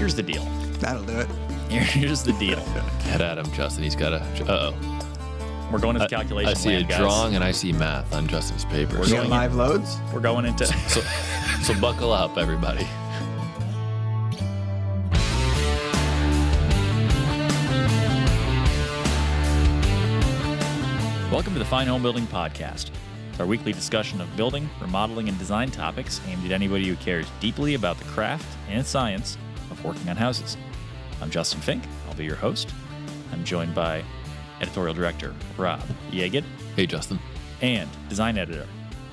Here's the deal. That'll do it. Here's the deal. Get at him, Justin. He's got a... Uh-oh. We're going into calculation I see land, a guys. drawing and I see math on Justin's paper. We got live loads? We're going into... So buckle up, everybody. Welcome to the Fine Home Building Podcast. It's our weekly discussion of building, remodeling, and design topics aimed at anybody who cares deeply about the craft and science of working on houses. I'm Justin Fink. I'll be your host. I'm joined by editorial director Rob Yagid. Hey, Justin. And design editor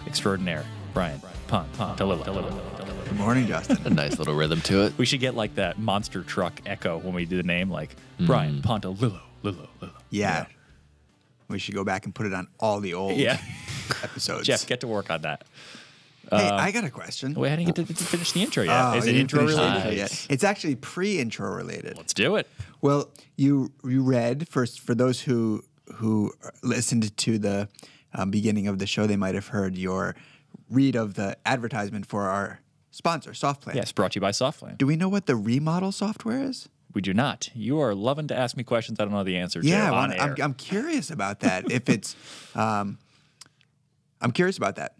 extraordinaire Brian Pontolilo. Good morning, Justin. A nice little rhythm to it. We should get like that monster truck echo when we do the name, like Brian Pontolilo. Yeah. We should go back and put it on all the old episodes. Jeff, get to work on that. Hey, I got a question. Wait, I didn't get to finish the intro yet. Is it you intro didn't finish the related? intro yet. It's actually pre-intro related. Let's do it. Well, you read, for those who listened to the beginning of the show, they might have heard your read of the advertisement for our sponsor, SoftPlan. Yes, brought to you by SoftPlan. Do we know what the remodel software is? We do not. You are loving to ask me questions I don't know the answer to. Yeah, on air. I'm curious about that. If it's, I'm curious about that.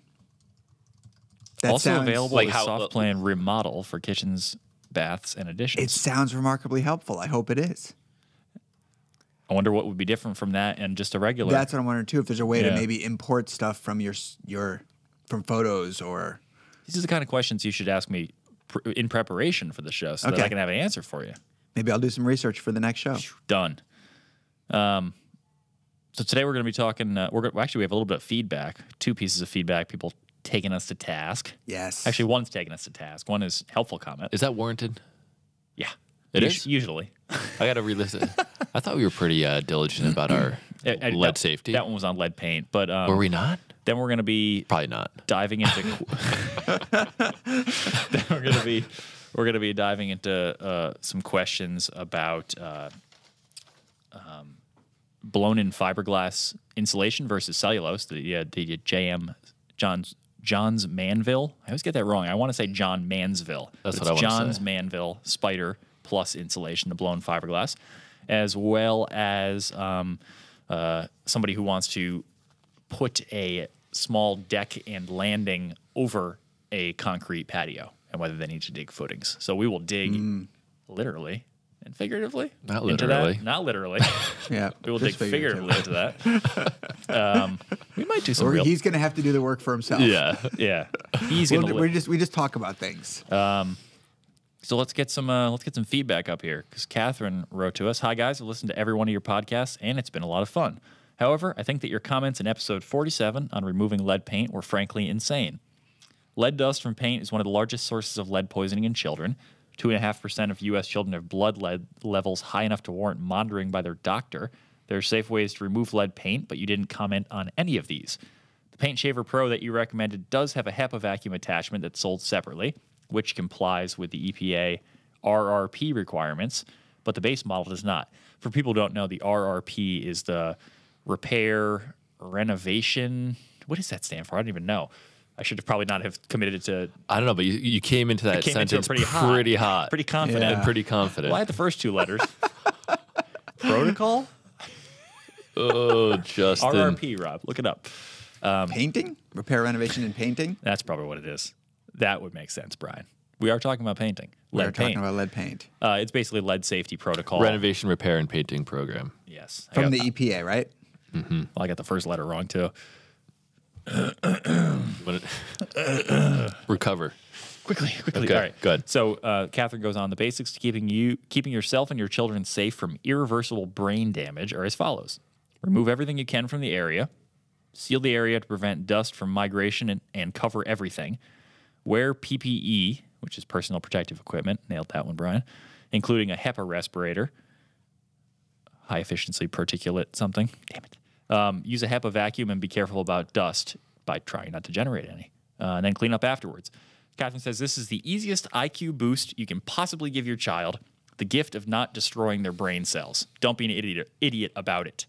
That also sounds, available like with how- SoftPlan Remodel for kitchens, baths, and additions. It sounds remarkably helpful. I hope it is. I wonder what would be different from that and just a regular. That's what I'm wondering too. If there's a way to Yeah. maybe import stuff from from photos or. These are the kind of questions you should ask me in preparation for the show so that Okay. I can have an answer for you. Maybe I'll do some research for the next show. Done. So today we're going to be talking. Actually, we have a little bit of feedback. 2 pieces of feedback. People taking us to task. Yes. Actually, one's taking us to task. One is helpful comment. Is that warranted? Yeah, It is? usually. I got to re-listen. I thought we were pretty diligent about our lead safety. That one was on lead paint, but Were we not? then we're going to be Probably not. diving into. Then we're going to be diving into some questions about blown-in fiberglass insulation versus cellulose. The John's Manville. I always get that wrong. I want to say John Mansville. That's but what I it's want to John's say. Manville Spider Plus insulation, the blown fiberglass, as well as somebody who wants to put a small deck and landing over a concrete patio, and whether they need to dig footings. So we will dig literally and figuratively Not into literally. that. Not literally. Yeah. We will dig just figuratively into that. We might do some Or real. he's going to have to do the work for himself. Yeah. Yeah, he's gonna. We just talk about things. So let's get some feedback up here, because Catherine wrote to us. Hi guys, I've listened to every one of your podcasts and it's been a lot of fun. However, I think that your comments in episode 47 on removing lead paint were frankly insane. Lead dust from paint is one of the largest sources of lead poisoning in children. 2.5% of U.S. children have blood lead levels high enough to warrant monitoring by their doctor. There are safe ways to remove lead paint, but you didn't comment on any of these. The Paint Shaver Pro that you recommended does have a HEPA vacuum attachment that's sold separately, which complies with the EPA RRP requirements, but the base model does not. For people who don't know, the RRP is the repair, renovation. What does that stand for? I don't even know. I should have probably not have committed it to. I don't know, but you came into that came into it sentence pretty hot. Pretty confident. And pretty confident. Well, I had the first 2 letters. Protocol? Oh, Justin. RRP, Rob. Look it up. Painting? Repair, renovation, and painting? That's probably what it is. That would make sense, Brian. We are talking about painting. We're Lead talking paint. about lead paint. It's basically lead safety protocol. Renovation, repair, and painting program. Yes. From the EPA, right? Well, I got the first letter wrong, too. Recover. Quickly. Okay, All right. good. So Catherine goes on. The basics to keeping yourself and your children safe from irreversible brain damage are as follows. Remove everything you can from the area. Seal the area to prevent dust from migration and cover everything. Wear PPE, which is personal protective equipment. Nailed that one, Brian. Including a HEPA respirator. High efficiency particulate something. Damn it. Use a HEPA vacuum and be careful about dust by trying not to generate any. And then clean up afterwards. Catherine says this is the easiest IQ boost you can possibly give your child. The gift of not destroying their brain cells. Don't be an idiot about it.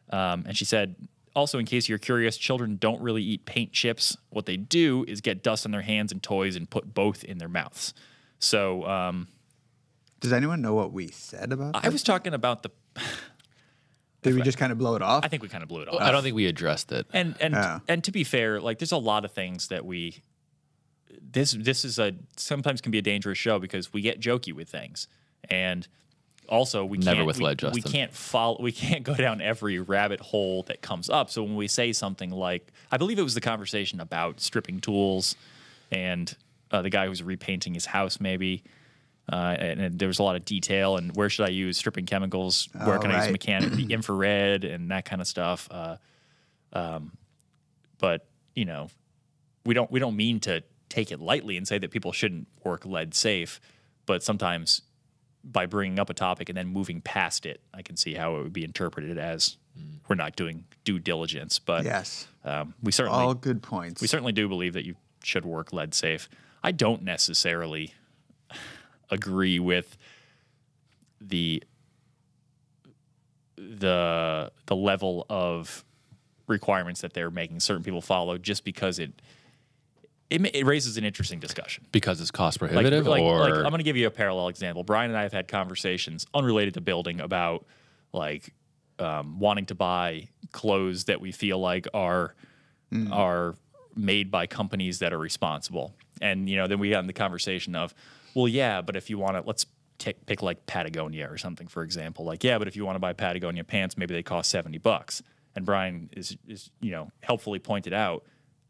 And she said, also, in case you're curious, children don't really eat paint chips. What they do is get dust on their hands and toys and put both in their mouths. So Does anyone know what we said about that? I was talking about the. Did we just kind of blow it off? I think we kind of blew it off. I don't think we addressed it. And to be fair, like there's a lot of things that we. This is sometimes can be a dangerous show because we get jokey with things, and also we Never can't with lead, Justin. we can't go down every rabbit hole that comes up. So when we say something like, I believe it was the conversation about stripping tools, and the guy who was repainting his house maybe. And there was a lot of detail and where should I use stripping chemicals? Where can I use the infrared and that kind of stuff? But you know, we don't mean to take it lightly and say that people shouldn't work lead safe, but sometimes by bringing up a topic and then moving past it, I can see how it would be interpreted as we're not doing due diligence. But yes, we certainly all good points. We certainly do believe that you should work lead safe. I don't necessarily agree with the level of requirements that they're making certain people follow just because it raises an interesting discussion. Because it's cost prohibitive? Like, or I'm going to give you a parallel example. Brian and I have had conversations unrelated to building about wanting to buy clothes that we feel like are made by companies that are responsible. And, you know, then we got in the conversation of, well, yeah, but if you want to, let's pick like Patagonia or something, for example. Like, yeah, but if you want to buy Patagonia pants, maybe they cost $70. And Brian is you know, helpfully pointed out,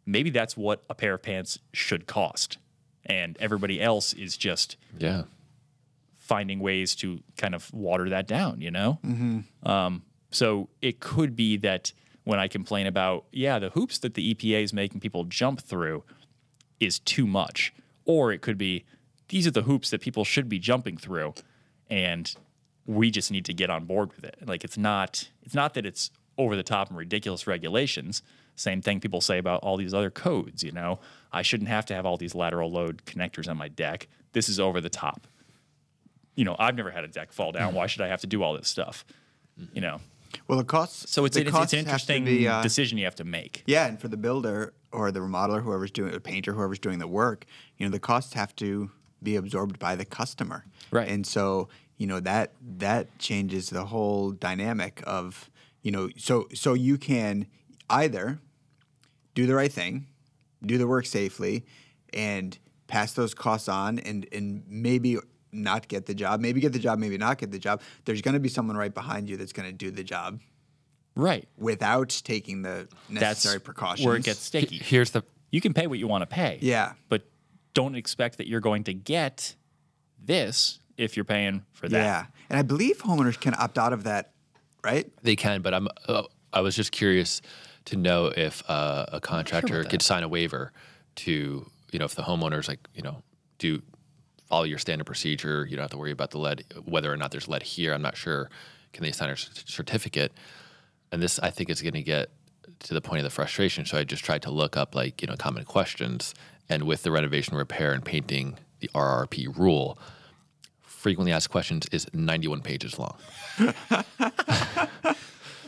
maybe that's what a pair of pants should cost. And everybody else is just finding ways to kind of water that down, you know? Mm-hmm. So it could be that when I complain about, the hoops that the EPA is making people jump through is too much. Or it could be, these are the hoops that people should be jumping through, and we just need to get on board with it. Like it's not that it's over the top and ridiculous regulations. Same thing people say about all these other codes, you know. I shouldn't have to have all these lateral load connectors on my deck. This is over the top. You know, I've never had a deck fall down. Why should I have to do all this stuff? You know. Well, the costs. So it's an interesting decision you have to make. Yeah, and for the builder or the remodeler, whoever's doing the painter, whoever's doing the work, you know, the costs have to be absorbed by the customer. Right. And so, you know, that changes the whole dynamic of, you know, so you can either do the right thing, do the work safely, and pass those costs on and maybe not get the job, maybe get the job, maybe not get the job. There's going to be someone right behind you that's going to do the job. Right. Without taking the necessary precautions. Where it gets sticky. You can pay what you want to pay. Yeah. But don't expect that you're going to get this if you're paying for that. Yeah. And I believe homeowners can opt out of that, right? They can, but I was just curious to know if a contractor could sign a waiver to, you know, if the homeowner's like, you know, do follow your standard procedure, you don't have to worry about the lead, whether or not there's lead here. I'm not sure. Can they sign a certificate? And this, I think, is going to get to the point of the frustration. So I just tried to look up, like, you know, common questions. And with the renovation, repair, and painting, the RRP rule, frequently asked questions is 91 pages long.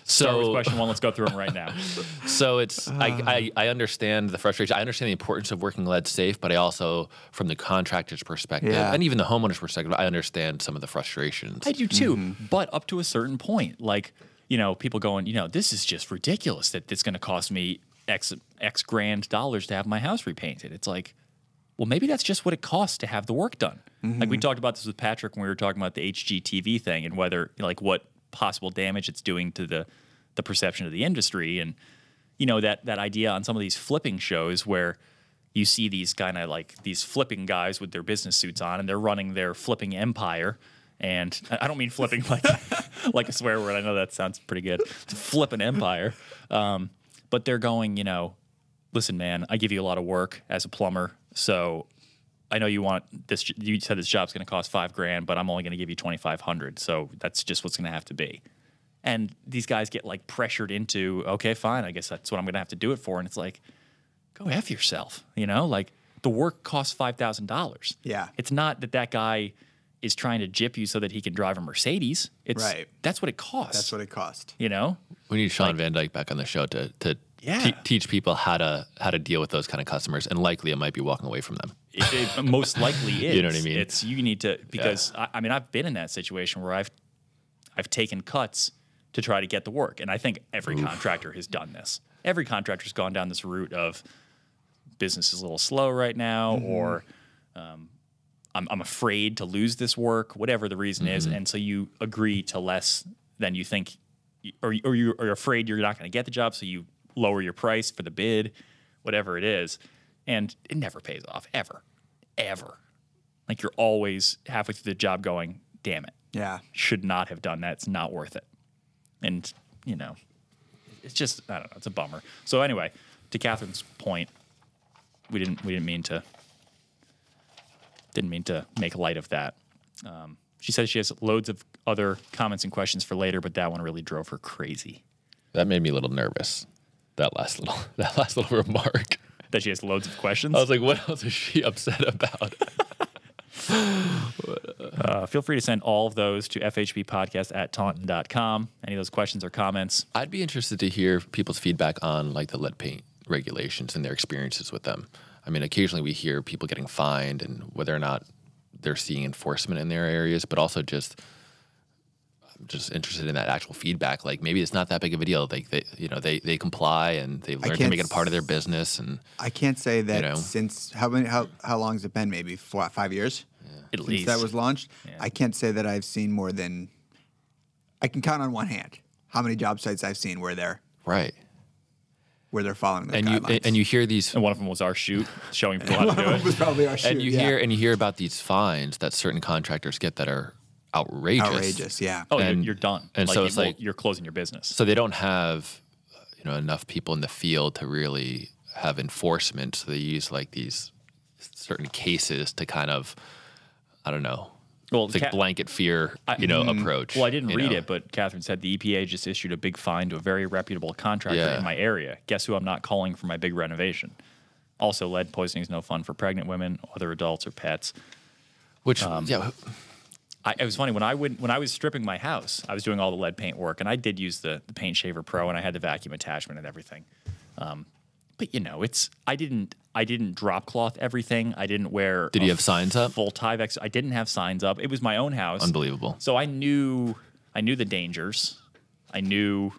Start with question one. Let's go through them right now. So it's I understand the frustration. I understand the importance of working lead safe, but I also, from the contractor's perspective, and even the homeowner's perspective, I understand some of the frustrations. I do too, but up to a certain point. Like, you know, people going, you know, this is just ridiculous that it's going to cost me X grand dollars to have my house repainted. It's like, well, maybe that's just what it costs to have the work done. Like we talked about this with Patrick when we were talking about the HGTV thing and whether, like, what possible damage it's doing to the perception of the industry. And, you know, that idea on some of these flipping shows where you see these kind of like these flipping guys with their business suits on and they're running their flipping empire. And I don't mean flipping like like a swear word. I know that sounds pretty good. To flip an empire. But they're going, you know, listen, man, I give you a lot of work as a plumber. So I know you want this. You said this job's going to cost $5 grand, but I'm only going to give you $2,500. So that's just what's going to have to be. And these guys get like pressured into, okay, fine, I guess that's what I'm going to have to do it for. And it's like, go F yourself, you know? Like the work costs $5,000. Yeah. It's not that guy is trying to gyp you so that he can drive a Mercedes. It's right. That's what it costs. That's what it cost. You know? We need Sean Van Dyke back on the show to teach people how to deal with those kind of customers, and likely it might be walking away from them. It most likely is. You know what I mean? It's you need to, because I mean, I've been in that situation where I've taken cuts to try to get the work, and I think every contractor has done this. Every contractor's gone down this route of business is a little slow right now, or I'm afraid to lose this work, whatever the reason is, and so you agree to less than you think, or you're afraid you're not going to get the job, so you lower your price for the bid, whatever it is, and it never pays off, ever. Like, you're always halfway through the job going, damn it. Yeah. Should not have done that. It's not worth it. And, you know, it's just, I don't know, it's a bummer. So anyway, to Catherine's point, we didn't mean to make light of that. She says she has loads of other comments and questions for later, but that one really drove her crazy. That made me a little nervous. That last little remark. That she has loads of questions? I was like, what else is she upset about? Feel free to send all of those to fhbpodcast@taunton.com. Any of those questions or comments. I'd be interested to hear people's feedback on like the lead paint regulations and their experiences with them. I mean, occasionally we hear people getting fined and whether or not they're seeing enforcement in their areas, but also I'm just interested in that actual feedback. Like, maybe it's not that big of a deal. Like, they comply and they've learned to make it a part of their business. And I can't say that since how long has it been? Maybe 5 years. At Since least that was launched. Yeah. I can't say that I've seen more than, I can count on one hand how many job sites I've seen where they're following the guidelines. And you hear these, and one of them was our shoot, showing people how to do it. was probably our shoot. And you hear about these fines that certain contractors get that are outrageous. Yeah. Oh, And- you're done. and so it's like- you're closing your business. So they don't have, enough people in the field to really have enforcement. So they use like these certain cases to kind of, I don't know. Well, it's like blanket fear, approach. Well, I didn't read it, but Catherine said the EPA just issued a big fine to a very reputable contractor in my area. Guess who I'm not calling for my big renovation? Also, lead poisoning is no fun for pregnant women, other adults, or pets. Which, it was funny when I was stripping my house. I was doing all the lead paint work, and I did use the Paint Shaver Pro, and I had the vacuum attachment and everything. But I didn't drop cloth everything. I didn't wear. Did you have signs up? Full Tyvek. I didn't have signs up. It was my own house. Unbelievable. So I knew the dangers. I knew,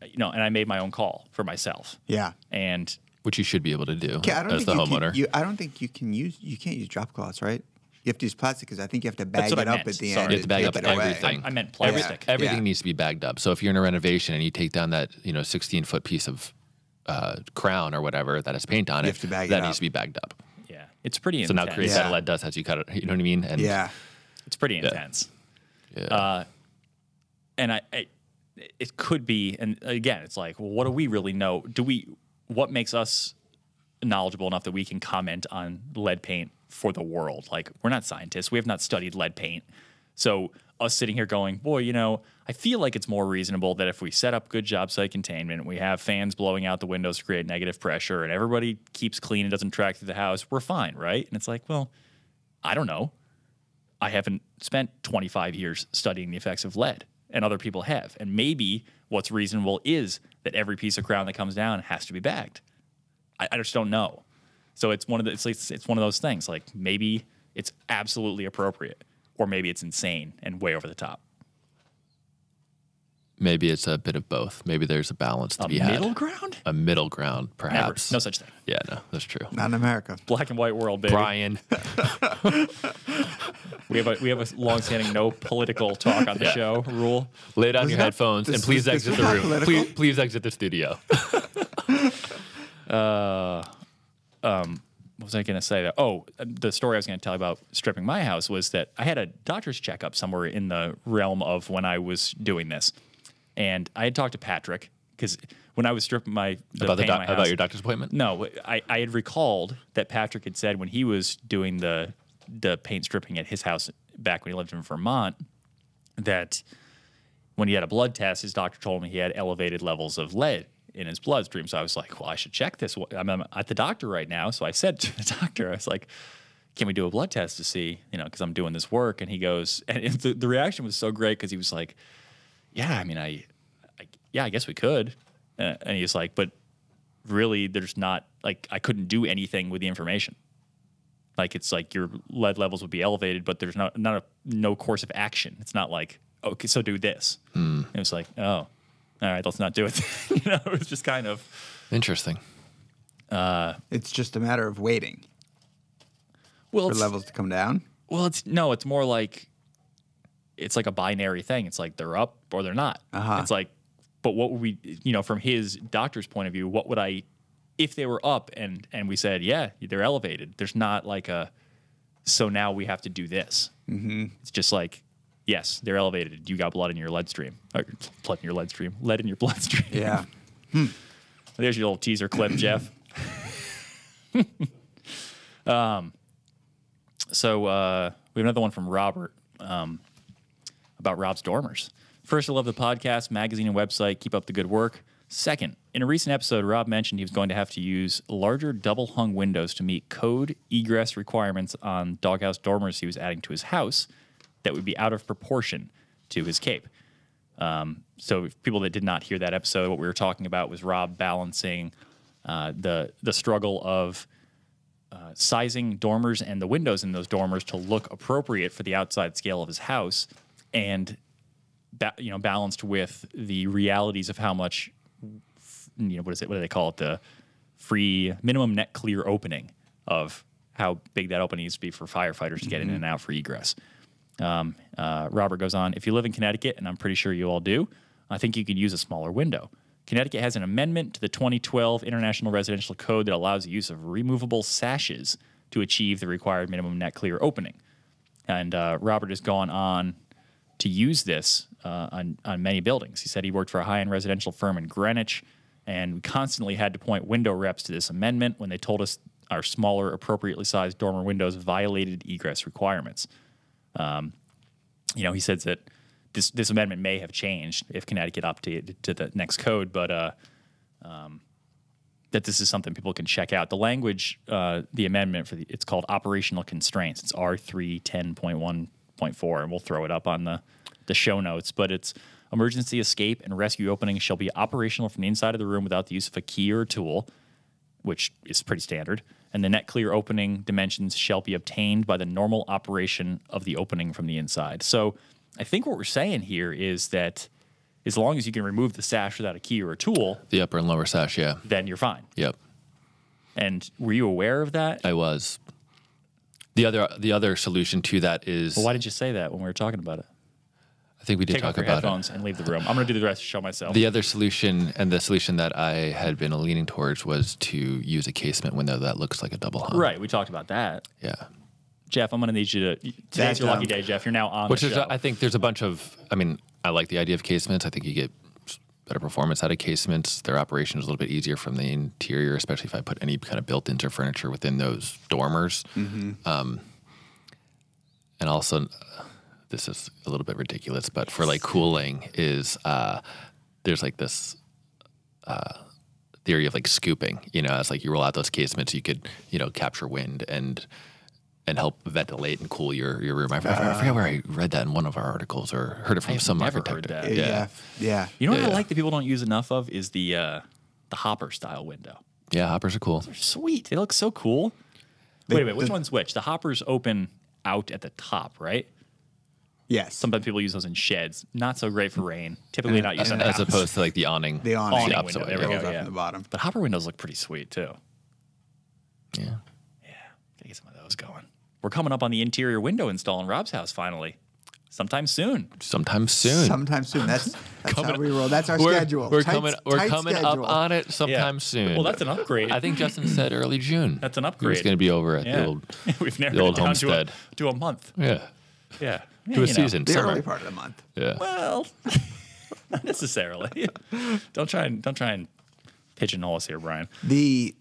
and I made my own call for myself. Yeah. And which you should be able to do as the homeowner. I don't think you can't use drop cloths, right? You have to use plastic because I think you have to bag it up at the Sorry. end. You have to bag up take it away. everything. I meant plastic. Everything needs to be bagged up. So if you're in a renovation and you take down that 16-foot piece of crown or whatever that has paint on it, that needs to be bagged up. Yeah, it's pretty So intense. now create that lead dust as you cut it. You know what I mean? And it's pretty intense. Yeah. And it could be, and again, it's like, well, what do we really know? What makes us knowledgeable enough that we can comment on lead paint for the world? Like, we're not scientists. We have not studied lead paint. So us sitting here going, boy, I feel like it's more reasonable that if we set up good job site containment, we have fans blowing out the windows to create negative pressure, and everybody keeps clean and doesn't track through the house, we're fine, right? And it's like, well, I don't know. I haven't spent 25 years studying the effects of lead, and other people have. And maybe what's reasonable is that every piece of crown that comes down has to be bagged. I just don't know. So it's one of those things. Like, maybe it's absolutely appropriate, or maybe it's insane and way over the top. Maybe it's a bit of both. Maybe there's a balance to be had. A middle ground? A middle ground, perhaps. Never. No such thing. Yeah, no, that's true. Not in America. Black and white world, baby. Brian. We have a long-standing no political talk on the show rule. Lay down your headphones and please exit the room. Please exit the studio. What was I going to say? The story I was going to tell you about stripping my house was that I had a doctor's checkup somewhere in the realm of when I was doing this. And I had talked to Patrick because when I was stripping my house, about your doctor's appointment? No, I had recalled that Patrick had said when he was doing the paint stripping at his house back when he lived in Vermont, that when he had a blood test, his doctor told him he had elevated levels of lead in his bloodstream. So I was like, well, I should check this. I'm at the doctor right now. So I said to the doctor, I was like, can we do a blood test to see, because I'm doing this work? And he goes, and the reaction was so great because he was like, yeah, I mean, I guess we could. And he's like, but really, there's not, like, I couldn't do anything with the information. Like, it's like your lead levels would be elevated, but there's no course of action. It's not like, okay, so do this. It was like, oh, all right, let's not do it. It was just kind of Interesting. It's just a matter of waiting for levels to come down. Well, it's more like it's like a binary thing. It's like they're up or they're not. It's like, but what would we, from his doctor's point of view, what would if they were up and we said, yeah, they're elevated. There's not like so now we have to do this. It's just like, yes, they're elevated. You got blood in your lead stream. Or lead in your bloodstream. Yeah. There's your little teaser clip, Jeff. So we have another one from Robert about Rob's dormers. First, I love the podcast, magazine, and website. Keep up the good work. Second, in a recent episode, Rob mentioned he was going to have to use larger double-hung windows to meet code egress requirements on doghouse dormers he was adding to his house that would be out of proportion to his cape. So people that did not hear that episode, what we were talking about was Rob balancing the struggle of sizing dormers and the windows in those dormers to look appropriate for the outside scale of his house, and balanced with the realities of how much, what do they call it? The free minimum net clear opening of how big that opening needs to be for firefighters to get in and out for egress. Robert goes on, if you live in Connecticut, and I'm pretty sure you all do, I think you could use a smaller window. Connecticut has an amendment to the 2012 International Residential Code that allows the use of removable sashes to achieve the required minimum net clear opening. And Robert has gone on to use this on many buildings. He said he worked for a high-end residential firm in Greenwich, and we constantly had to point window reps to this amendment when they told us our smaller, appropriately sized dormer windows violated egress requirements. He says that this amendment may have changed if Connecticut updated to the next code, but that this is something people can check out. The language, the amendment it's called operational constraints. It's R310.1.4, and we'll throw it up on the show notes. But it's emergency escape and rescue openings shall be operational from the inside of the room without the use of a key or a tool, which is pretty standard. And the net clear opening dimensions shall be obtained by the normal operation of the opening from the inside. So I think what we're saying here is that as long as you can remove the sash without a key or a tool, the upper and lower sash, yeah, then you're fine. Yep. And were you aware of that? I was. The other solution to that is. Well, why did you say that when we were talking about it? I think we did Take talk off your about headphones and leave the room. I'm going to do the rest of the show myself. The other solution, and the solution that I had been leaning towards, was to use a casement window that looks like a double hung. Right, we talked about that. Yeah. Jeff, I'm going to need you to. Today's your lucky day, Jeff. You're now on the show. I think there's a bunch of. I like the idea of casements. I think you get better performance out of casements. Their operation is a little bit easier from the interior, especially if I put any kind of built-in furniture within those dormers. And also, this is a little bit ridiculous, but for cooling is there's this theory of scooping. As you roll out those casements, you could capture wind and help ventilate and cool your room. I forget where I read that in one of our articles or heard it from some architect. Heard that. Yeah. You know what I like that people don't use enough of is the hopper style window. Yeah, hoppers are cool. They're sweet. They look so cool. Wait a minute, which one's which? The hoppers open out at the top, right? Yes. Sometimes people use those in sheds. Not so great for rain. Typically not used in the as house. opposed to the awning. The awning Awning opposite window. way. There we go. Up Yeah. in the bottom. But hopper windows look pretty sweet too. Yeah. Yeah, gotta get some of those going. We're coming up on the interior window install in Rob's house finally. Sometime soon. Sometime soon. Sometime soon. That's how we roll. That's our schedule. We're Tight coming schedule. up on it sometime Yeah. soon. Well, that's an upgrade. I think Justin said early June. That's an It's upgrade. going to be over at the old We've narrowed the old it down homestead. to a month. Yeah. Yeah. To a season. The Summer. early part of the month. Yeah. Well, not necessarily. Don't try and pigeonhole us here, Brian. The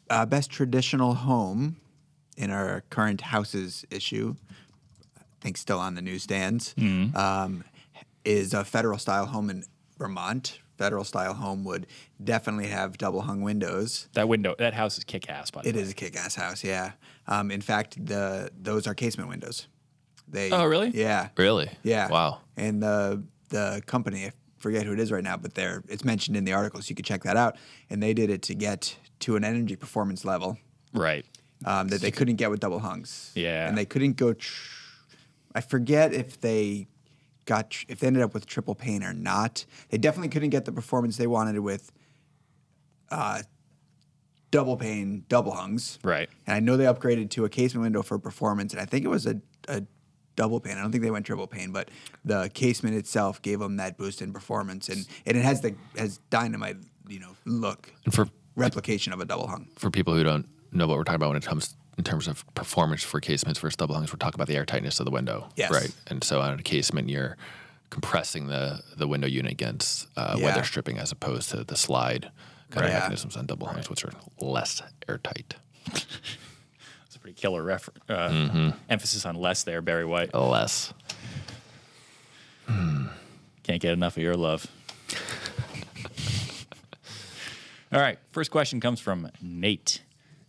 best traditional home in our current houses issue, I think still on the newsstands, is a federal-style home in Vermont. Federal-style home would definitely have double-hung windows. That house is kick-ass, by the way. It is a kick-ass house, yeah. In fact, those are casement windows. Oh, really? Yeah. Really? Yeah. Wow. And the company, forget who it is right now, but it's mentioned in the article, so you could check that out. And they did it to get to an energy performance level, Right. That they couldn't get with double hungs. Yeah. And they couldn't go. I forget if they ended up with triple pane or not. They definitely couldn't get the performance they wanted with double pane, double hungs. Right. And I know they upgraded to a casement window for performance, and I think it was a double pane. I don't think they went triple pane, but the casement itself gave them that boost in performance, and it has dynamite, look And for replication of a double hung. For people who don't know what we're talking about when it comes in terms of performance for casements versus double hungs, we're talking about the air tightness of the window. Yes. Right. And so on a casement, you're compressing the window unit against weather stripping as opposed to the slide kind of mechanisms on double hungs, which are less airtight. It's a pretty killer emphasis on less there, Barry White. Less. Can't get enough of your love. All right. First question comes from Nate.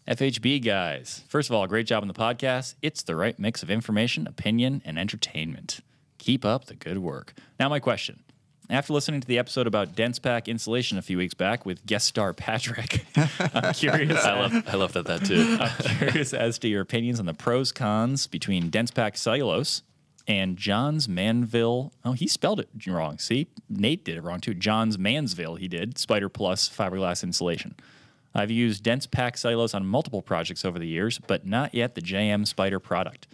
FHB guys. First of all, great job on the podcast. It's the right mix of information, opinion, and entertainment. Keep up the good work. Now my question. After listening to the episode about dense pack insulation a few weeks back with guest star Patrick, I'm curious. I love that too. I'm curious as to your opinions on the pros cons between dense pack cellulose and Johns Manville. Oh, he spelled it wrong. See, Nate did it wrong too. Johns Mansville, he did. Spider Plus fiberglass insulation. I've used dense pack cellulose on multiple projects over the years, but not yet the JM Spider product.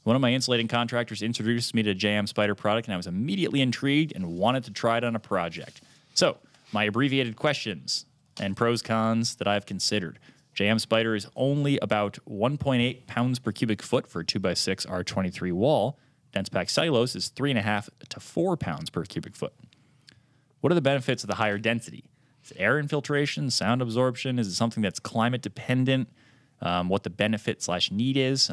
One of my insulating contractors introduced me to JM Spider product, and I was immediately intrigued and wanted to try it on a project. So, my abbreviated questions and pros cons that I've considered. JM Spider is only about 1.8 pounds per cubic foot for a 2x6 R23 wall. Dense pack cellulose is 3.5 to 4 pounds per cubic foot. What are the benefits of the higher density? Is it air infiltration, sound absorption? Is it something that's climate dependent? What the benefit/need is?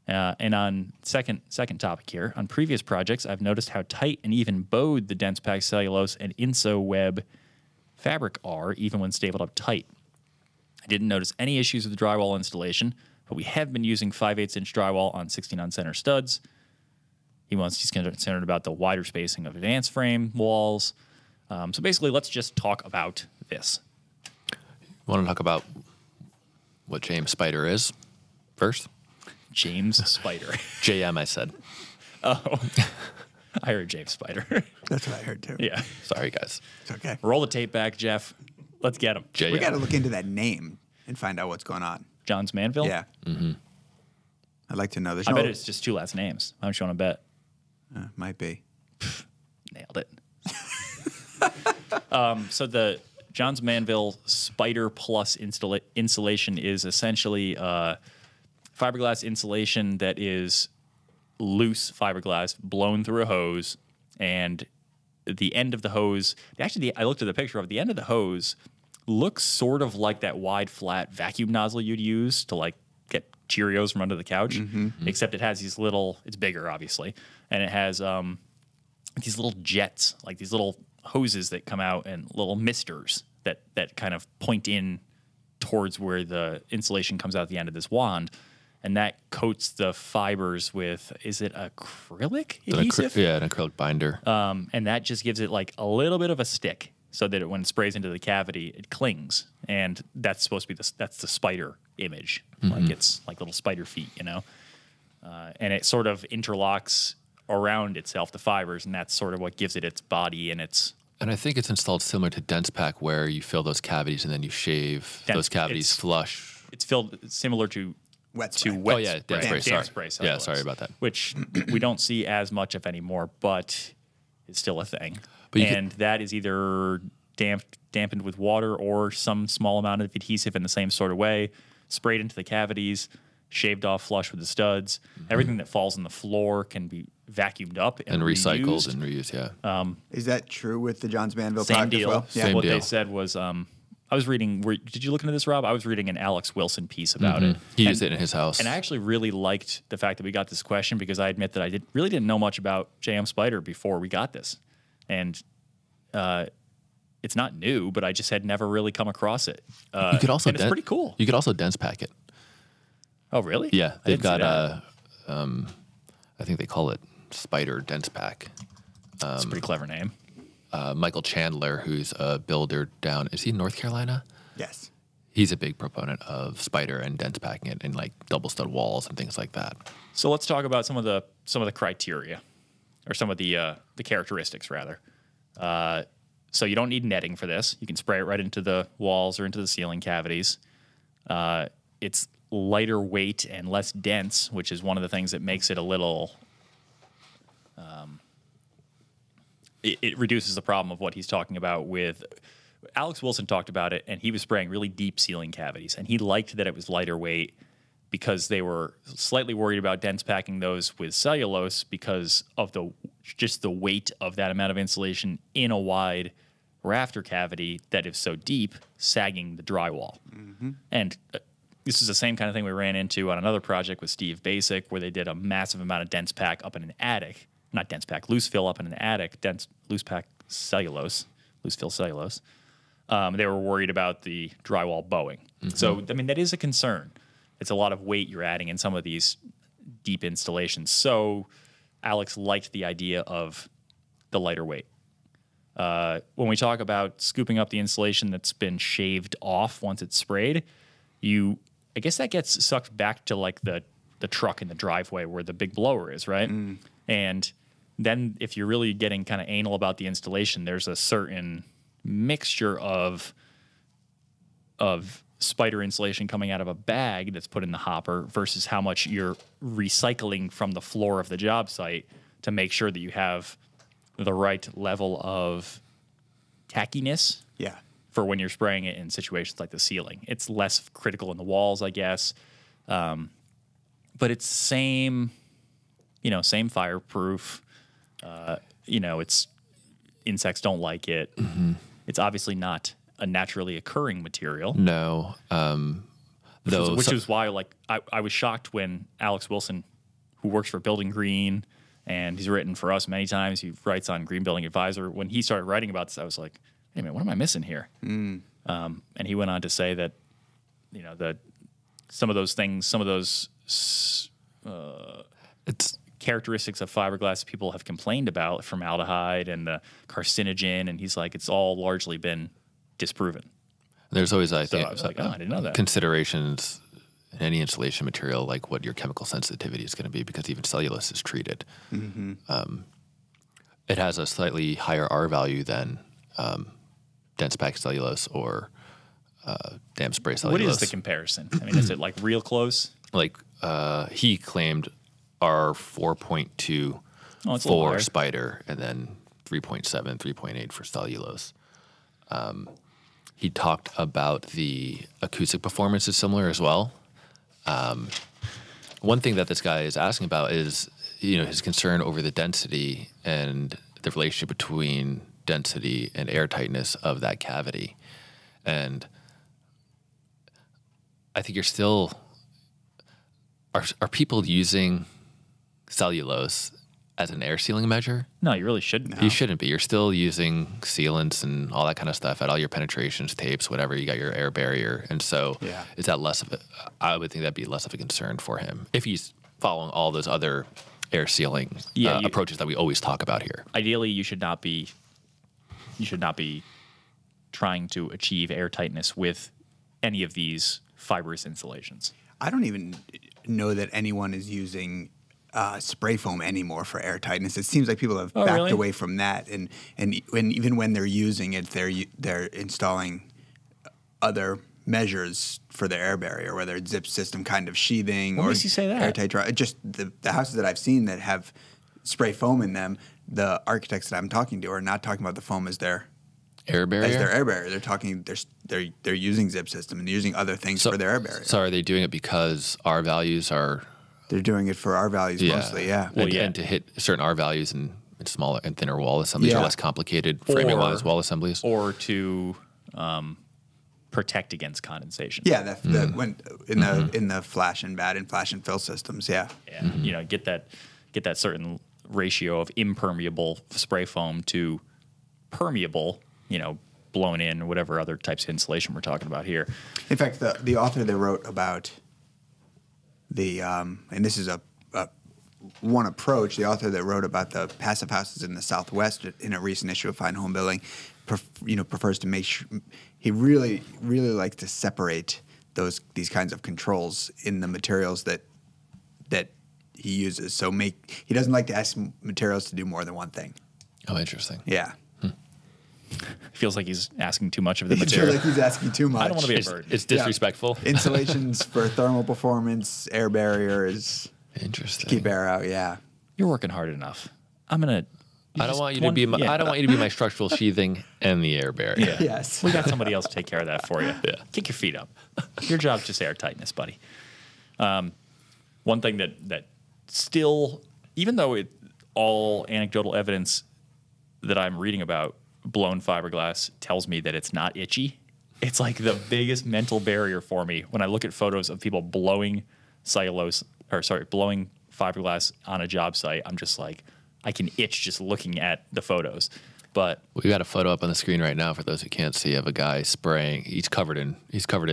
And on second topic here, on previous projects, I've noticed how tight and even bowed the dense pack cellulose and InsoWeb fabric are, even when stapled up tight. I didn't notice any issues with the drywall installation, but we have been using 5/8-inch drywall on 16 center studs. He's concerned about the wider spacing of advanced frame walls. So basically, let's just talk about this. Want to talk about what JM Spider is first? James Spider. JM, I said. Oh, I heard James Spider. That's what I heard too. Yeah. Sorry, guys. It's okay. Roll the tape back, Jeff. Let's get him. JM. We got to look into that name and find out what's going on. Johns Manville? Yeah. Mm-hmm. I'd like to know. I bet it's just two last names. How much you want to bet? Might be. Nailed it. So the Johns Manville Spider Plus insulation is essentially fiberglass insulation that is loose fiberglass blown through a hose, and the end of the hose, actually, I looked at the picture of the end of the hose looks sort of like that wide, flat vacuum nozzle you'd use to like get Cheerios from under the couch, except it has these little, it's bigger, obviously, and it has these little jets, like these little hoses that come out and little misters that kind of point in towards where the insulation comes out at the end of this wand. And that coats the fibers with, is it acrylic adhesive? An acrylic binder. And that just gives it like a little bit of a stick so that when it sprays into the cavity, it clings. And that's supposed to be that's the spider image. Like it's like little spider feet, you know? And it sort of interlocks around itself, the fibers, and that's sort of what gives it its body and its... And I think it's installed similar to Dense Pack, where you fill those cavities and then you shave those cavities flush. It's filled similar to... Wet spray. Oh, yeah, damp spray. Damp spray. Yeah, sorry about that. Which we don't see as much of anymore, but it's still a thing. But that is either dampened with water or some small amount of adhesive in the same sort of way, sprayed into the cavities, shaved off flush with the studs. Everything that falls on the floor can be vacuumed up and recycled and reused, yeah. Is that true with the Johns Manville Same product deal. as well? So Same what deal. they said was... I was reading. Did you look into this, Rob? I was reading an Alex Wilson piece about it. He used it in his house. And I actually really liked the fact that we got this question because I admit that I really didn't know much about JM Spider before we got this. And it's not new, but I just had never really come across it. You could also and it's pretty cool. You could also Dense Pack it. Oh, really? Yeah, they've got I I think they call it Spider Dense Pack. It's a pretty clever name. Michael Chandler, who's a builder down, is he in North Carolina? Yes. He's a big proponent of spider and dense packing it and like double stud walls and things like that. So let's talk about some of the criteria, or some of the characteristics rather. So you don't need netting for this. You can spray it right into the walls or into the ceiling cavities. It's lighter weight and less dense, which is one of the things that makes it a little. It reduces the problem of what he's talking about with. Alex Wilson talked about it, and he was spraying really deep ceiling cavities, and he liked that it was lighter weight because they were slightly worried about dense packing those with cellulose because of just the weight of that amount of insulation in a wide rafter cavity that is so deep, sagging the drywall. Mm-hmm. And this is the same kind of thing we ran into on another project with Steve Basic, where they did a massive amount of dense pack up in an attic. Not dense pack, loose fill up in an attic, loose pack cellulose, loose fill cellulose. They were worried about the drywall bowing. Mm-hmm. So, I mean, that is a concern. It's a lot of weight you're adding in some of these deep installations. So Alex liked the idea of the lighter weight. When we talk about scooping up the insulation that's been shaved off once it's sprayed, I guess that gets sucked back to like the truck in the driveway where the big blower is, right? Mm. And then if you're really getting kind of anal about the installation, there's a certain mixture of spider insulation coming out of a bag that's put in the hopper versus how much you're recycling from the floor of the job site to make sure that you have the right level of tackiness for when you're spraying it in situations like the ceiling. It's less critical in the walls, I guess. But it's same fireproof. It's insects don't like it. Mm-hmm. It's obviously not a naturally occurring material. No. Which is why, like, I was shocked when Alex Wilson, who works for Building Green, and he's written for us many times, he writes on Green Building Advisor. When he started writing about this, I was like, hey, man, what am I missing here? Mm. And he went on to say that, some of those things, it's characteristics of fiberglass people have complained about, formaldehyde and the carcinogen, and he's like, it's all largely been disproven. There's always, I was like, I didn't know that. Considerations in any insulation material, like what your chemical sensitivity is going to be, because even cellulose is treated. Mm-hmm. It has a slightly higher R value than dense pack cellulose or dam spray cellulose. What is the comparison? I mean, is it like real close? Like he claimed R 4.2 for spider, and then 3.7, 3.8 for cellulose. He talked about the acoustic performance is similar as well. One thing that this guy is asking about is, his concern over the density and the relationship between density and air tightness of that cavity. And I think you're still, are people using cellulose as an air sealing measure? No, you really shouldn't. You shouldn't be. You're still using sealants and all that kind of stuff at all your penetrations, tapes, whatever. You got your air barrier. And so is that less of I would think that'd be less of a concern for him if he's following all those other air sealing approaches that we always talk about here. Ideally, you should not be trying to achieve air tightness with any of these fibrous insulations. I don't even know that anyone is using spray foam anymore for air tightness. It seems like people have backed away from that, and even when they're using it, they're installing other measures for the air barrier, whether it's zip system kind of sheathing or airtight. Just the houses that I've seen that have spray foam in them, the architects that I'm talking to are not talking about the foam as their air barrier. As their air barrier, they're talking. They're using zip system and they're using other things for their air barrier. So are they doing it because R values are? They're doing it for R values mostly, And to hit certain R values in smaller and thinner wall assemblies are less complicated framing-wise wall assemblies. Or to protect against condensation. Yeah, when in the flash and bat and flash and fill systems, Mm-hmm. Get that certain ratio of impermeable spray foam to permeable, blown in, whatever other types of insulation we're talking about here. In fact, the author that wrote about the and this is a one approach. The author that wrote about the passive houses in the Southwest in a recent issue of Fine Homebuilding, prefers to make sure he really likes to separate these kinds of controls in the materials that he uses. So he doesn't like to ask materials to do more than one thing. Oh, interesting. Yeah. Feels like he's asking too much of the It material. feels like he's asking too much. I don't want to be a bird. It's disrespectful. Insulations for thermal performance, air barriers. Interesting. Keep air out. Yeah. You're working hard enough. I don't want you to be I don't want you to be my structural sheathing and the air barrier. Yeah. Yes. We got somebody else to take care of that for you. Yeah. Kick your feet up. Your job's just air tightness, buddy. One thing that still, even though all anecdotal evidence that I'm reading about blown fiberglass tells me that it's not itchy, it's like the biggest mental barrier for me when I look at photos of people blowing blowing fiberglass on a job site. I'm just like, I can itch just looking at the photos. But we got a photo up on the screen right now for those who can't see of a guy spraying. He's covered in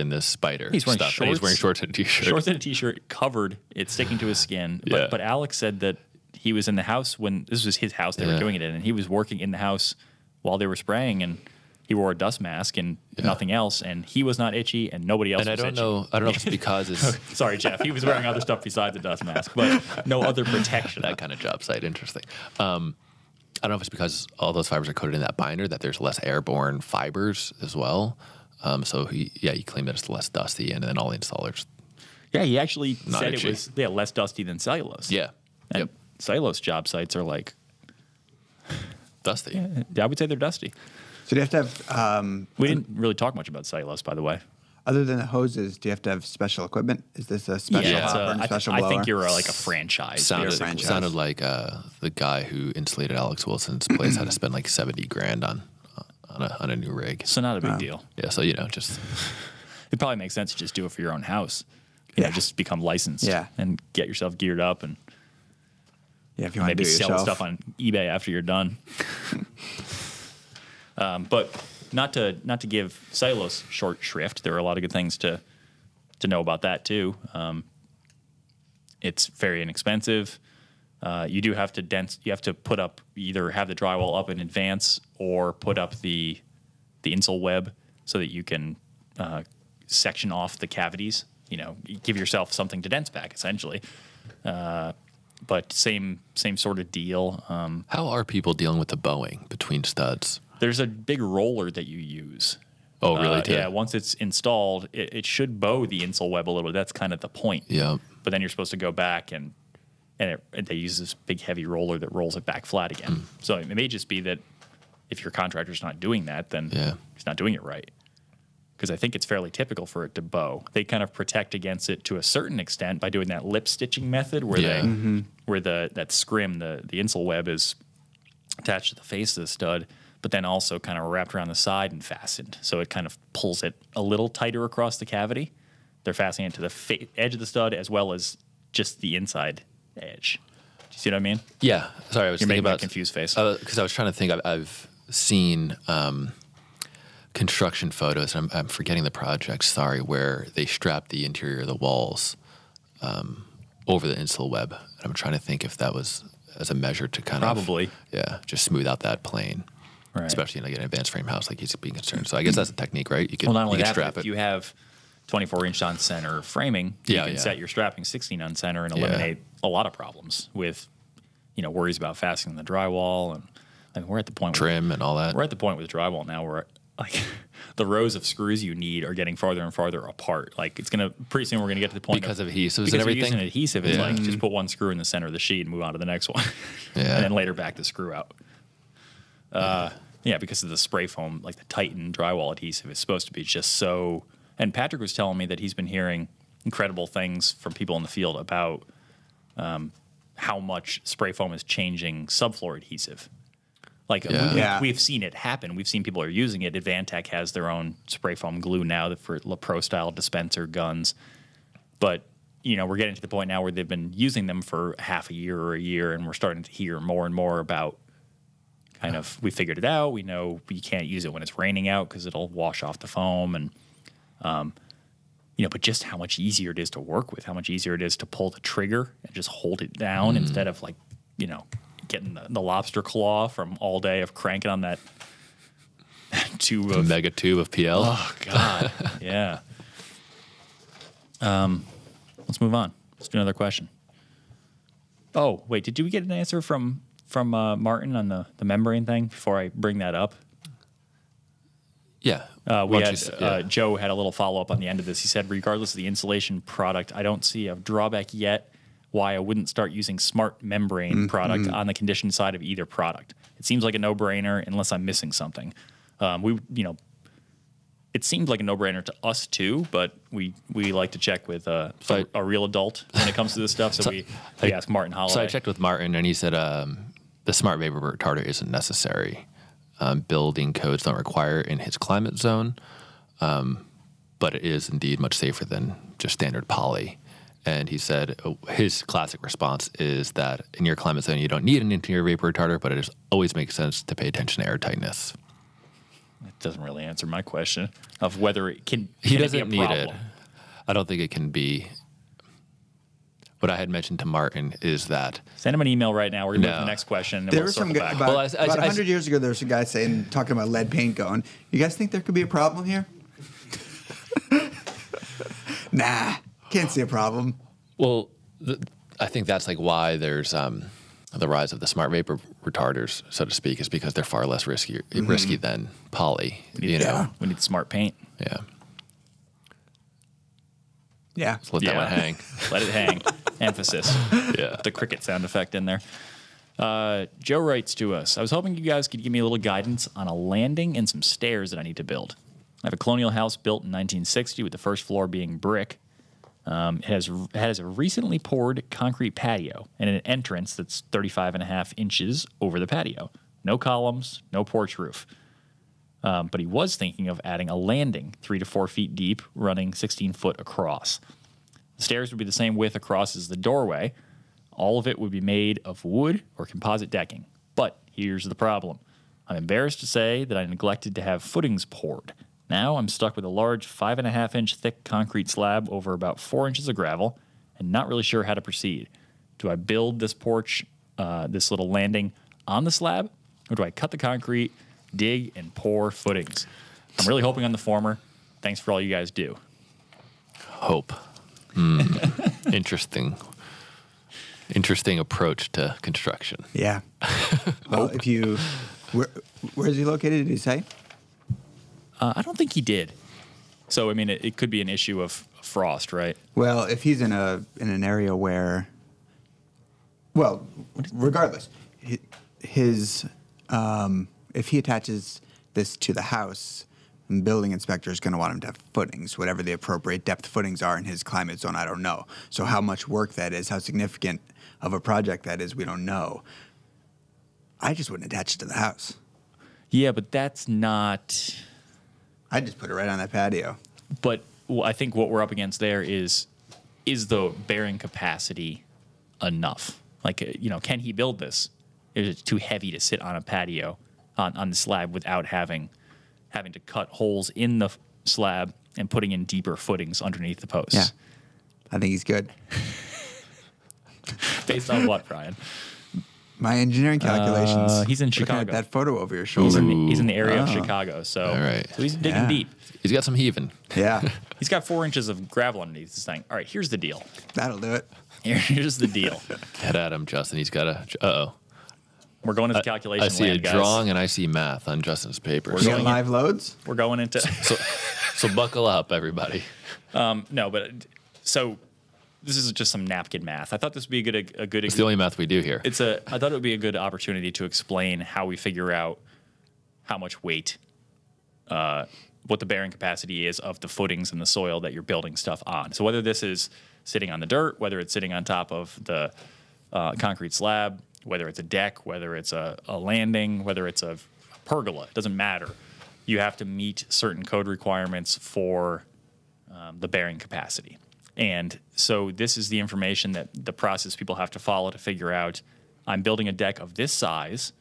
this spider. He's wearing stuff, shorts. and he's wearing shorts and a t-shirt. Shorts and a t-shirt covered. It's sticking to his skin. Yeah. But Alex said that he was in the house when this was his house they were doing it in, and he was working in the house while they were spraying, and he wore a dust mask and nothing else, and he was not itchy, and nobody else. And was I don't know if it's because it's Sorry, Jeff. He was wearing other stuff besides the dust mask, but no other protection. that kind of job site. Interesting. I don't know if it's because all those fibers are coated in that binder that there's less airborne fibers as well. So he claimed that it's less dusty, and then all the installers. Yeah, he actually Not said itchy. it was less dusty than cellulose. Yeah. And cellulose job sites are like, Dusty. I would say they're dusty. So do you have to have, We didn't really talk much about cellulose, by the way. other than the hoses, do you have to have special equipment? Is this a special Yeah, hopper and special I blower? think you're like a franchise. Sounded franchise. like the guy who insulated Alex Wilson's place had to spend like $70,000 on a new rig. So not a big deal. Yeah, so just It probably makes sense to just do it for your own house. You know, Yeah. just become licensed and get yourself geared up and Yeah, if you want to maybe do it sell yourself. stuff on eBay after you're done. But not to give cellulose short shrift. There are a lot of good things to know about that too. It's very inexpensive. You do have to You have to put up, either have the drywall up in advance or put up the insole web so that you can section off the cavities. You know, give yourself something to dents back essentially. But same sort of deal. how are people dealing with the bowing between studs? There's a big roller that you use. Oh, really? Yeah, once it's installed, it should bow the insole web a little bit. That's kind of the point. Yeah. But then you're supposed to go back and they use this big heavy roller that rolls it back flat again. So it may just be that if your contractor's not doing that, then he's not doing it right. Because I think it's fairly typical for it to bow. They kind of protect against it to a certain extent by doing that lip stitching method where that scrim, the insole web is attached to the face of the stud, but then also kind of wrapped around the side and fastened. So it kind of pulls it a little tighter across the cavity. They're fastening it to the edge of the stud as well as just the inside edge. Do you see what I mean? Yeah. Sorry, I was You're thinking making a about confused face. because I was trying to think. I've seen construction photos. And I'm forgetting the project. Sorry, where they strap the interior of the walls over the insole web. And I'm trying to think if that was as a measure to kind Probably. of just smooth out that plane. Right. Especially in like an advanced frame house, like he's being concerned. So I guess that's a technique, right? You can, Well, not only you can that, strap but if it. you have 24-inch on center framing, you can set your strapping 16 on center and eliminate a lot of problems with, worries about fastening the drywall. And we're at the point Trim and all that. We're at the point with drywall now where like the rows of screws you need are getting farther and farther apart. Like pretty soon we're gonna get to the point Because of adhesives because and we're everything? using adhesive. It's like just put one screw in the center of the sheet and move on to the next one, and then later back the screw out. Because of the spray foam, like the Titan drywall adhesive is supposed to be just so. And Patrick was telling me that he's been hearing incredible things from people in the field about how much spray foam is changing subfloor adhesive. Like we've seen it happen. We've seen people are using it. Advantech has their own spray foam glue now for LaPro style dispenser guns. But we're getting to the point now where they've been using them for half a year or a year, and we're starting to hear more and more about kind of we figured it out. We know you can't use it when it's raining out because it'll wash off the foam, and but just how much easier it is to work with, how much easier it is to pull the trigger and just hold it down instead of like, getting the lobster claw from all day of cranking on that tube of mega tube of PL. Oh God, yeah. Let's move on. Let's do another question. Oh wait, did you get an answer from Martin on the membrane thing before I bring that up? Yeah. Joe had a little follow-up on the end of this. He said, regardless of the insulation product, I don't see a drawback yet why I wouldn't start using smart membrane product on the condition side of either product. It seems like a no-brainer unless I'm missing something. It seemed like a no-brainer to us too, but we like to check with a real adult when it comes to this stuff. So we asked Martin Holloway. So I checked with Martin, and he said the smart vapor retarder isn't necessary. Building codes don't require in his climate zone, but it is indeed much safer than just standard poly. And he said his classic response is that in your climate zone, you don't need an interior vapor retarder, but it always makes sense to pay attention to air tightness. It doesn't really answer my question of whether it can. He can doesn't it be a need problem? it. I don't think it can be. What I had mentioned to Martin is that Send him an email right now. We're going to move to the next question, and There we'll was some circle guy, back. about, Well, about 100 years ago, there was a guy talking about lead paint going, you guys think there could be a problem here? Nah, can't see a problem. Well, I think that's like why there's the rise of the smart vapor retarders, so to speak, is because they're far less risky than poly. We need smart paint. Yeah. Yeah. So let that one hang. Let it hang. Emphasis. Yeah. The cricket sound effect in there. Joe writes to us, I was hoping you guys could give me a little guidance on a landing and some stairs that I need to build. I have a colonial house built in 1960 with the first floor being brick. It has a recently poured concrete patio and an entrance that's 35.5 inches over the patio. No columns, no porch roof. But he was thinking of adding a landing 3 to 4 feet deep, running 16 foot across. The stairs would be the same width across as the doorway. All of it would be made of wood or composite decking. But here's the problem. I'm embarrassed to say that I neglected to have footings poured. Now I'm stuck with a large 5.5 inch thick concrete slab over about 4 inches of gravel and not really sure how to proceed. Do I build this porch, this little landing on the slab, or do I cut the concrete, dig, and pour footings? I'm really hoping on the former. Thanks for all you guys do. Hope. Interesting. Interesting approach to construction. Yeah. Well, if you, where is he located? Did he say? I don't think he did. So, I mean, it could be an issue of frost, right? Well, if he's in an area where, well, regardless, his if he attaches this to the house, the building inspector is going to want him to have footings, whatever the appropriate depth footings are in his climate zone. I don't know. So how much work that is, how significant of a project that is, we don't know. I just wouldn't attach it to the house. Yeah, but that's not. I'd just put it right on that patio. But I think what we're up against there is the bearing capacity enough? Like, can he build this? Is it too heavy to sit on a patio on the slab without having to cut holes in the slab and putting in deeper footings underneath the posts? Yeah. I think he's good. Based on what, Brian? My engineering calculations. He's in Looking Chicago. at that photo over your He's shoulder. in the area of Chicago, so, All right. so he's digging Yeah. deep. He's got some heaving. Yeah, He's got 4 inches of gravel underneath this thing. All right, here's the deal. that'll do it. Here's the deal. Get at him, Justin. He's got a. Uh-oh. We're going into calculation I see land, a guys. drawing and I see math on Justin's papers. You going got live loads? We're going into So buckle up, everybody. no, but so this is just some napkin math. I thought this would be a good. It's the only math we do here. I thought it would be a good opportunity to explain how we figure out how much weight, what the bearing capacity is of the footings in the soil that you're building stuff on. So whether this is sitting on the dirt, whether it's sitting on top of the concrete slab, whether it's a deck, whether it's a landing, whether it's a pergola, it doesn't matter. You have to meet certain code requirements for the bearing capacity. And so this is the information that the process people have to follow to figure out, I'm building a deck of this size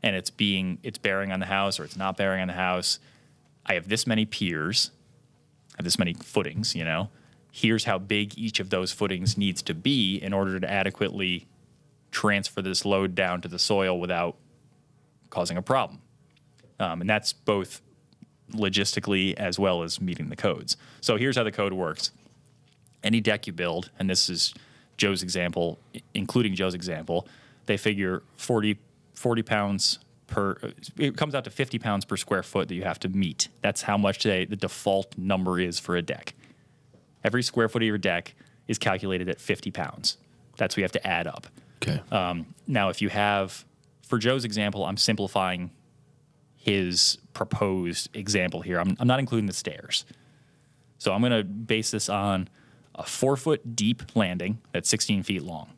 and it's bearing on the house or it's not bearing on the house. I have this many piers have this many footings, you know. Here's how big each of those footings needs to be in order to adequately transfer this load down to the soil without causing a problem. And that's both logistically as well as meeting the codes. So here's how the code works. Any deck you build, and this is Joe's example, including Joe's example, they figure 40 pounds per, it comes out to 50 pounds per square foot that you have to meet. That's how much the default number is for a deck. Every square foot of your deck is calculated at 50 pounds. That's what you have to add up. Okay. Now, if you have, for Joe's example, I'm simplifying his proposed example here. I'm not including the stairs. So I'm going to base this on a 4-foot deep landing that's 16 feet long.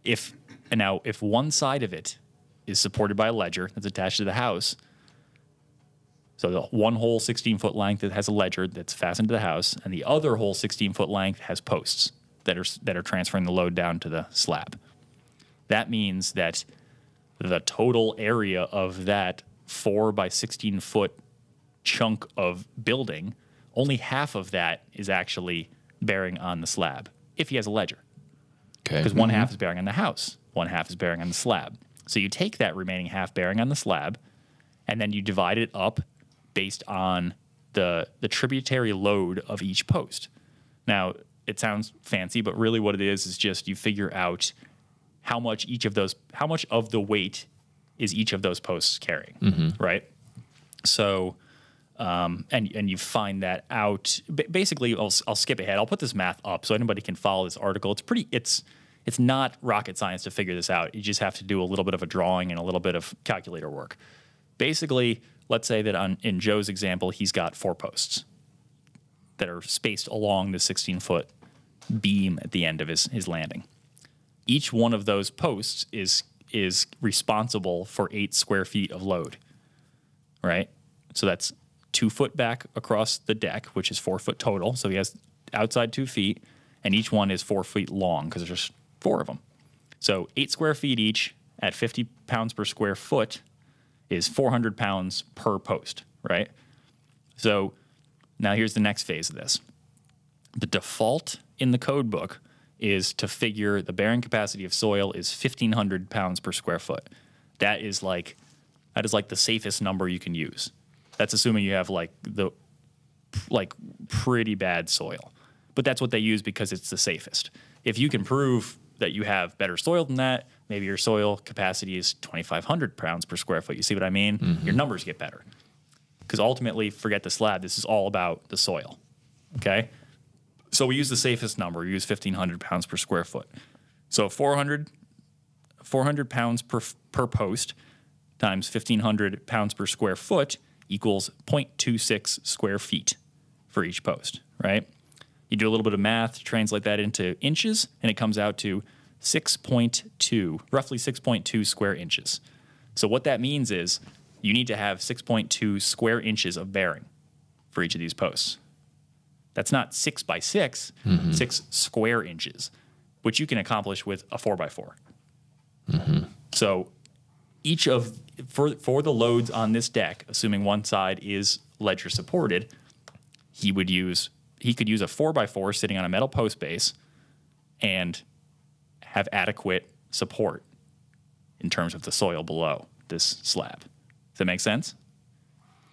If one side of it is supported by a ledger that's attached to the house, so the one whole 16-foot length that has a ledger that's fastened to the house, and the other whole 16-foot length has posts that are transferring the load down to the slab. That means that the total area of that 4 by 16-foot chunk of building, only half of that is actually bearing on the slab, if he has a ledger. Okay. Because one half is bearing on the house, one half is bearing on the slab. So you take that remaining half bearing on the slab, and then you divide it up based on the tributary load of each post. Now, it sounds fancy, but really what it is just you figure out how much of the weight is each of those posts carrying, right? So, and you find that out. Basically, I'll skip ahead. I'll put this math up so anybody can follow this article. It's not rocket science to figure this out. You just have to do a little bit of a drawing and a little bit of calculator work. Basically, let's say that in Joe's example, he's got 4 posts that are spaced along the 16-foot beam at the end of his landing. Each one of those posts is responsible for 8 square feet of load, right? So that's 2 foot back across the deck, which is 4 foot total. So he has outside 2 feet, and each one is 4 feet long because there's 4 of them. So 8 square feet each at 50 pounds per square foot is 400 pounds per post, right? So now here's the next phase of this. The default in the code book is to figure the bearing capacity of soil is 1,500 pounds per square foot. That is like the safest number you can use. That's assuming you have pretty bad soil. But that's what they use because it's the safest. If you can prove that you have better soil than that, maybe your soil capacity is 2,500 pounds per square foot. You see what I mean? Your numbers get better. Because ultimately, forget the slab. This is all about the soil. Okay? So we use the safest number. We use 1,500 pounds per square foot. So 400 pounds per post times 1,500 pounds per square foot equals 0.26 square feet for each post, right? You do a little bit of math to translate that into inches, and it comes out to roughly 6.2 square inches. So what that means is you need to have 6.2 square inches of bearing for each of these posts. That's not 6 by 6, 6 square inches, which you can accomplish with a 4x4. So for the loads on this deck, assuming one side is ledger supported, he could use a 4x4 sitting on a metal post base and have adequate support in terms of the soil below this slab. Does that make sense?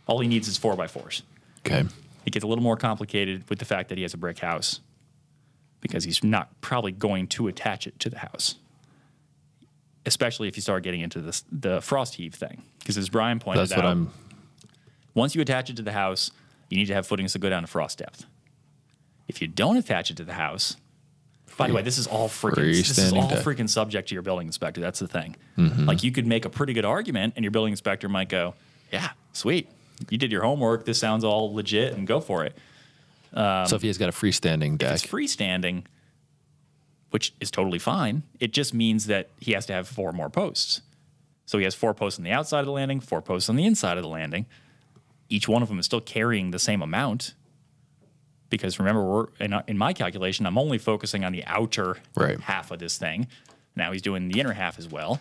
All he needs is 4x4s. Okay. It gets a little more complicated with the fact that he has a brick house because he's not probably going to attach it to the house, especially if you start getting into the frost heave thing. Because as Brian pointed out, once you attach it to the house, you need to have footings that go down to frost depth. If you don't attach it to the house, by the way, this is all freaking subject to your building inspector. That's the thing. Like you could make a pretty good argument, and your building inspector might go, "Yeah, sweet, you did your homework. This sounds all legit, and go for it." So if he's got a freestanding deck, if it's freestanding, which is totally fine, it just means that he has to have 4 more posts. So he has 4 posts on the outside of the landing, 4 posts on the inside of the landing. Each one of them is still carrying the same amount. Because remember, in my calculation, I'm only focusing on the outer half of this thing. Now he's doing the inner half as well.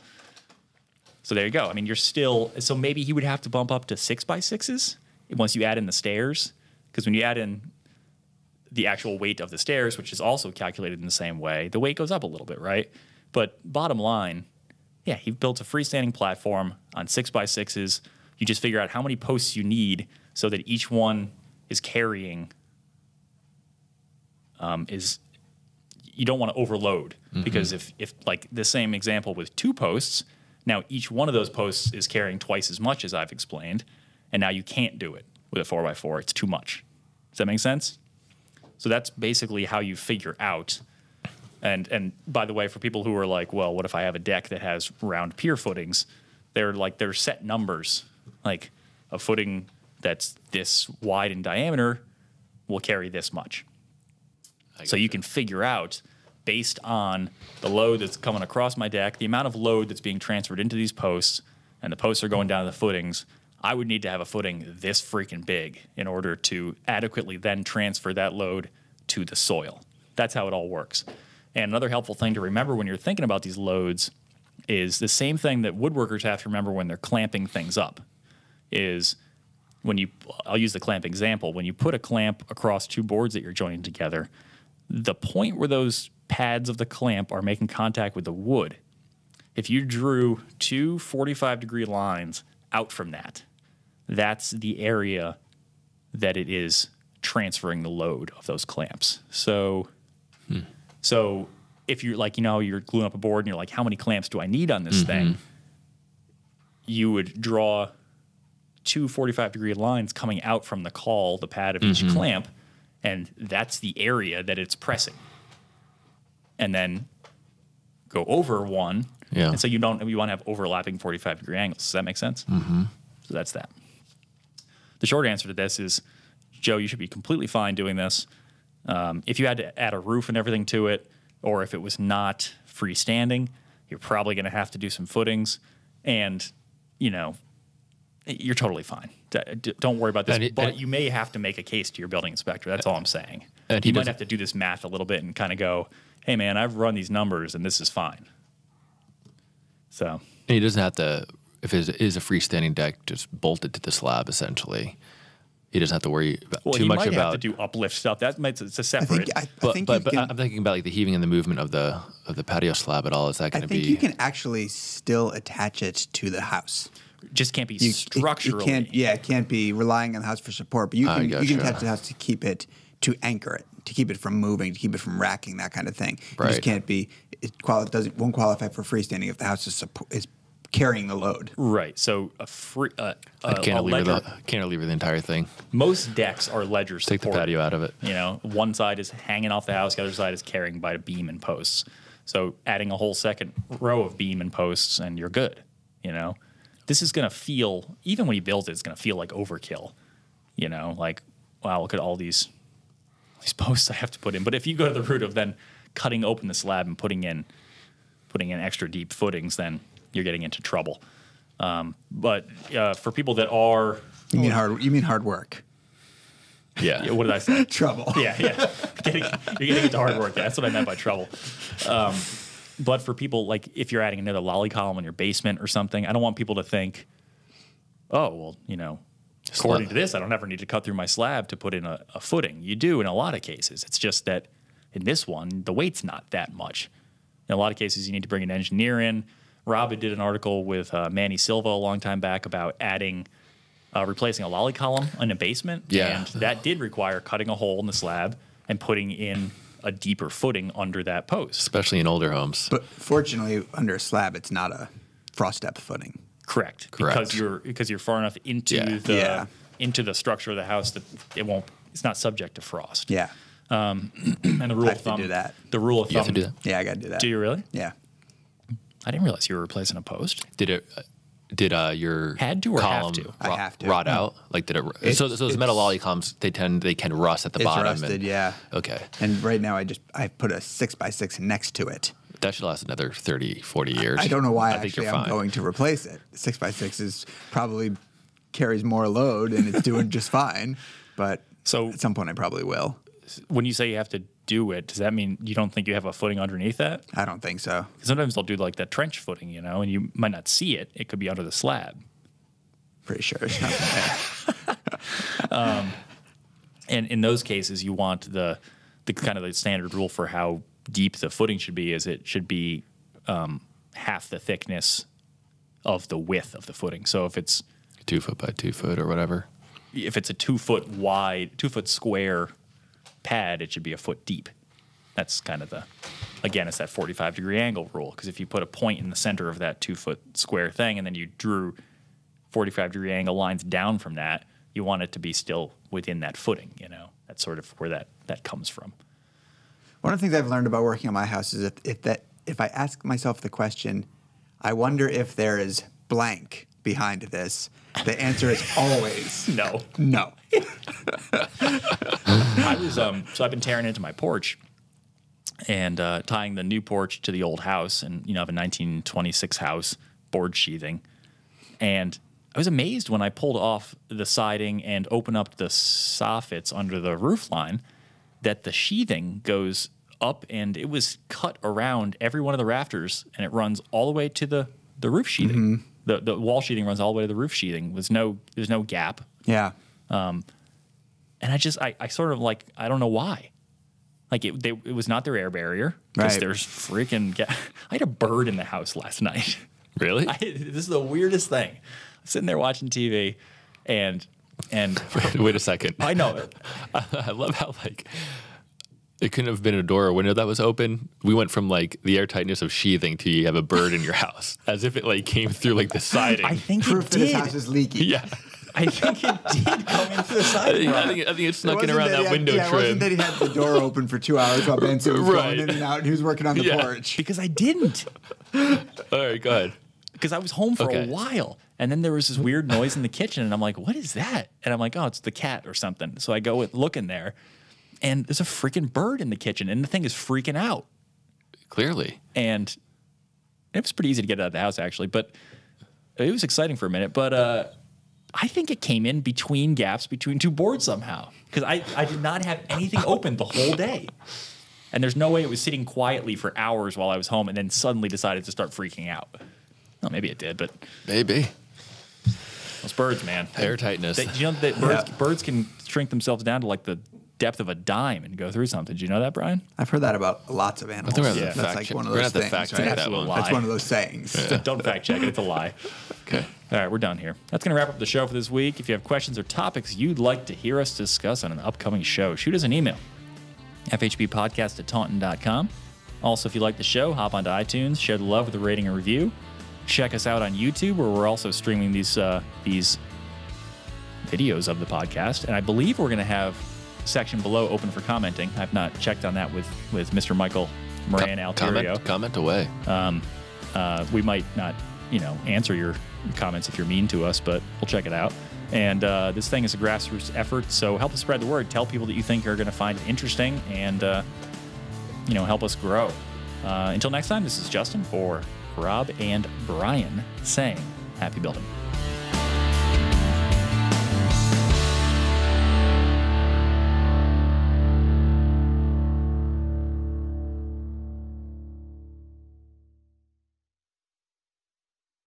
So there you go. I mean, so maybe he would have to bump up to 6x6s once you add in the stairs. Because when you add in the actual weight of the stairs, which is also calculated in the same way, the weight goes up a little bit, right? But bottom line, yeah, you've built a freestanding platform on 6x6s. You just figure out how many posts you need so that each one is carrying you don't want to overload, because if like the same example with 2 posts, now each one of those posts is carrying twice as much as I've explained, and now you can't do it with a 4x4. It's too much. Does that make sense? So that's basically how you figure out. And by the way, for people who are like, well, what if I have a deck that has round pier footings? They're set numbers. Like a footing that's this wide in diameter will carry this much. So you can figure out, based on the load that's coming across my deck, the amount of load that's being transferred into these posts, and the posts are going down to the footings, I would need to have a footing this freaking big in order to adequately then transfer that load to the soil. That's how it all works. And another helpful thing to remember when you're thinking about these loads is the same thing that woodworkers have to remember when they're clamping things up. Is I'll use the clamp example. When you put a clamp across 2 boards that you're joining together, the point where those pads of the clamp are making contact with the wood, if you drew 2 45-degree lines out from that, that's the area that it is transferring the load of those clamps. So if you're like, you're gluing up a board and you're like, how many clamps do I need on this thing? You would draw 2 45-degree lines coming out from the caul, the pad of each clamp, and that's the area that it's pressing. And then go over one. Yeah. And so you want to have overlapping 45-degree angles. Does that make sense? So that's that. The short answer to this is, Joe, you should be completely fine doing this. If you had to add a roof and everything to it, or if it was not freestanding, you're probably going to have to do some footings. And, you're totally fine. Don't worry about this. But you may have to make a case to your building inspector. That's all I'm saying. You might have to do this math a little bit and kind of go, hey, man, I've run these numbers, and this is fine. So. And he doesn't have to, if it is a freestanding deck, just bolt it to the slab, essentially. He doesn't have to worry too much about. He might have to do uplift stuff. It's a separate. But I'm thinking about like the heaving and the movement of the patio slab at all. Is that going to be? I think you can actually still attach it to the house. Just can't be structurally. It can't be relying on the house for support. But you can attach the house to keep it, to anchor it, to keep it from moving, to keep it from racking, that kind of thing. Right. It just can't be. Won't qualify for freestanding if the house is carrying the load. Right. So cantilever the entire thing. Most decks are ledger support. Take the patio out of it. One side is hanging off the house, the other side is carrying by a beam and posts. So adding a whole second row of beam and posts, and you're good. This is going to feel, even when you build it, it's going to feel like overkill. Like, wow, look at all these posts I have to put in. But if you go to the route of then cutting open the slab and putting in extra deep footings, then you're getting into trouble. But for people that are... You mean hard work. Yeah. What did I say? Trouble. Yeah. You're getting into hard work. Yeah, that's what I meant by trouble. But for people, like if you're adding another lolly column in your basement or something, I don't want people to think, oh, well, according to this, I don't ever need to cut through my slab to put in a footing. You do in a lot of cases. It's just that in this one, the weight's not that much. In a lot of cases, you need to bring an engineer in. Rob did an article with Manny Silva a long time back about replacing a lolly column in a basement. Yeah. And that did require cutting a hole in the slab and putting in a deeper footing under that post. Especially in older homes. But fortunately, under a slab, it's not a frost depth footing. Correct. Because you're far enough into the structure of the house that it's not subject to frost. Yeah. And the rule of thumb. Do that. The rule of thumb. You have to do that? Yeah, I got to do that. Do you really? Yeah. I didn't realize you were replacing a post. Did your had to or column have to? I have to. Rot out? Like did it? So those metal lolly columns they can rust at the bottom. It's rusted, yeah. Okay. And right now I put a 6x6 next to it. That should last another 30, 40 years. I don't know why I'm going to replace it. 6x6 probably carries more load and it's doing just fine. But at some point I probably will. When you say you have to do it, does that mean you don't think you have a footing underneath that? I don't think so. Sometimes they'll do like that trench footing, and you might not see it. It could be under the slab. Pretty sure it's not there. And in those cases, you want the kind of the standard rule for how deep the footing should be is it should be half the thickness of the width of the footing. So if it's 2 foot by 2 foot or whatever, if it's a 2 foot wide, 2 foot square pad, it should be a foot deep. That's kind of again, it's that 45-degree angle rule. Because if you put a point in the center of that 2 foot square thing and then you drew 45-degree angle lines down from that, you want it to be still within that footing, you know. That's sort of where that comes from. One of the things I've learned about working on my house is if I ask myself the question, I wonder if there is blank behind this, the answer is always No. no. I was so I've been tearing into my porch and tying the new porch to the old house, and I have a 1926 house, board sheathing, and I was amazed when I pulled off the siding and opened up the soffits under the roof line that the sheathing goes up, and it was cut around every one of the rafters, and it runs all the way to the roof sheathing. Mm-hmm. The wall sheathing runs all the way to the roof sheathing. There's no gap. Yeah. And I sort of like, I don't know why. Like it was not their air barrier because Right. there's freaking. I had a bird in the house last night. really? This is the weirdest thing. I'm sitting there watching TV, and Wait a second. I know it. I love how like it couldn't have been a door or window that was open. We went from like the airtightness of sheathing to you have a bird in your house, as if it like came through like the siding. I think Proof it that his did. house is leaky. yeah. I think it did come in through the siding. I think it snuck in It wasn't around that that he window It trim. wasn't that he had the door open for 2 hours while Benson was Right. going in and out and he was working on the Yeah. porch. Because I didn't. All right, go ahead. Because I was home for Okay. a while. And then there was this weird noise in the kitchen. And I'm like, what is that? And I'm like, oh, it's the cat or something. So I go and look in there. And there's a freaking bird in the kitchen. And the thing is freaking out. Clearly. And it was pretty easy to get out of the house, actually. But it was exciting for a minute. But I think it came in between gaps between two boards somehow. Because I did not have anything open the whole day. And there's no way it was sitting quietly for hours while I was home and then suddenly decided to start freaking out. Well, maybe it did, but Maybe. those birds, man. Airtightness. Do you know that birds can shrink themselves down to like the depth of a dime and go through something? Did you know that, Brian? I've heard that about lots of animals. we're gonna have to That's fact like check- one of we're those gonna have to things, fact check right? that one. That's one of those sayings. Don't fact check it. It's a lie. Okay. All right, we're done here. That's going to wrap up the show for this week. If you have questions or topics you'd like to hear us discuss on an upcoming show, shoot us an email, fhbpodcast@taunton.com. Also, if you like the show, hop onto iTunes, share the love with a rating and review. Check us out on YouTube, where we're also streaming these videos of the podcast. And I believe we're going to have a section below open for commenting. I've not checked on that with Mr. Michael Moran Alterio. Comment away. We might not, answer your comments if you're mean to us, but we'll check it out. And this thing is a grassroots effort, so help us spread the word. Tell people that you think are going to find it interesting, and help us grow. Until next time, this is Justin for Rob and Brian saying, happy building.